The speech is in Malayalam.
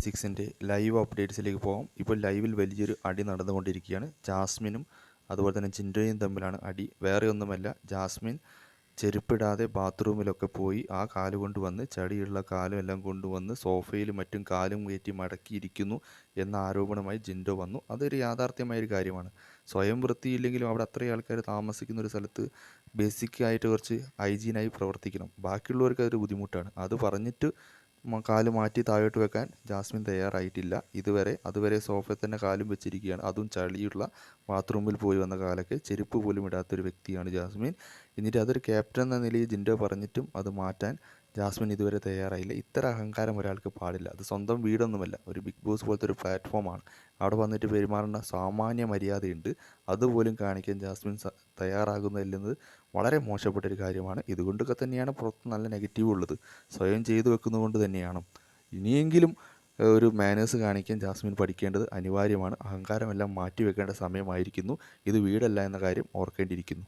സിക്സിൻ്റെ ലൈവ് അപ്ഡേറ്റ്സിലേക്ക് പോകാം. ഇപ്പോൾ ലൈവിൽ വലിയൊരു അടി നടന്നുകൊണ്ടിരിക്കുകയാണ്. ജാസ്മിനും അതുപോലെ തന്നെ ജിൻഡോയും തമ്മിലാണ് അടി. വേറെ ഒന്നുമല്ല, ജാസ്മിൻ ചെരുപ്പിടാതെ ബാത്റൂമിലൊക്കെ പോയി ആ കാല് കൊണ്ടുവന്ന് ചളിയുള്ള കാലും എല്ലാം കൊണ്ടുവന്ന് സോഫയിലും മറ്റും കാലും കയറ്റി മടക്കിയിരിക്കുന്നു എന്ന ആരോപണമായി ജിൻഡോ വന്നു. അതൊരു യാഥാർത്ഥ്യമായൊരു കാര്യമാണ്. സ്വയം വൃത്തിയില്ലെങ്കിലും അവിടെ അത്രയും ആൾക്കാർ താമസിക്കുന്ന ഒരു സ്ഥലത്ത് ബേസിക്കായിട്ട് കുറച്ച് ഹൈജീനായി പ്രവർത്തിക്കണം. ബാക്കിയുള്ളവർക്ക് അതൊരു ബുദ്ധിമുട്ടാണ്. അത് പറഞ്ഞിട്ട് കാല് മാറ്റി താഴോട്ട് വെക്കാൻ ജാസ്മിൻ തയ്യാറായിട്ടില്ല അതുവരെ സോഫയിൽ തന്നെ കാലും വെച്ചിരിക്കുകയാണ്. അതും ചളിയുള്ള ബാത്റൂമിൽ പോയി വന്ന കാലൊക്കെ ചെരുപ്പ് പോലും ഇടാത്തൊരു വ്യക്തിയാണ് ജാസ്മിൻ. എന്നിട്ട് അതൊരു ക്യാപ്റ്റൻ എന്ന നിലയിൽ ജിൻഡോ പറഞ്ഞിട്ടും അത് മാറ്റാൻ ജാസ്മിൻ ഇതുവരെ തയ്യാറായില്ല. ഇത്തരം അഹങ്കാരം ഒരാൾക്ക് പാടില്ല. അത് സ്വന്തം വീടൊന്നുമല്ല, ഒരു ബിഗ് ബോസ് പോലത്തെ ഒരു പ്ലാറ്റ്ഫോമാണ്. അവിടെ വന്നിട്ട് പെരുമാറുന്ന സാമാന്യ മര്യാദയുണ്ട്. അതുപോലും കാണിക്കാൻ ജാസ്മിൻ തയ്യാറാകുന്നില്ലെന്നത് വളരെ മോശപ്പെട്ടൊരു കാര്യമാണ്. ഇതുകൊണ്ടൊക്കെ തന്നെയാണ് പുറത്ത് നല്ല നെഗറ്റീവ് ഉള്ളത്. സ്വയം ചെയ്തു വെക്കുന്നതുകൊണ്ട് തന്നെയാണ്. ഇനിയെങ്കിലും ഒരു മാനേഴ്സ് കാണിക്കാൻ ജാസ്മിൻ പഠിക്കേണ്ടത് അനിവാര്യമാണ്. അഹങ്കാരമെല്ലാം മാറ്റി വെക്കേണ്ട സമയമായിരിക്കുന്നു. ഇത് വീടല്ല എന്ന കാര്യം ഓർക്കേണ്ടിയിരിക്കുന്നു.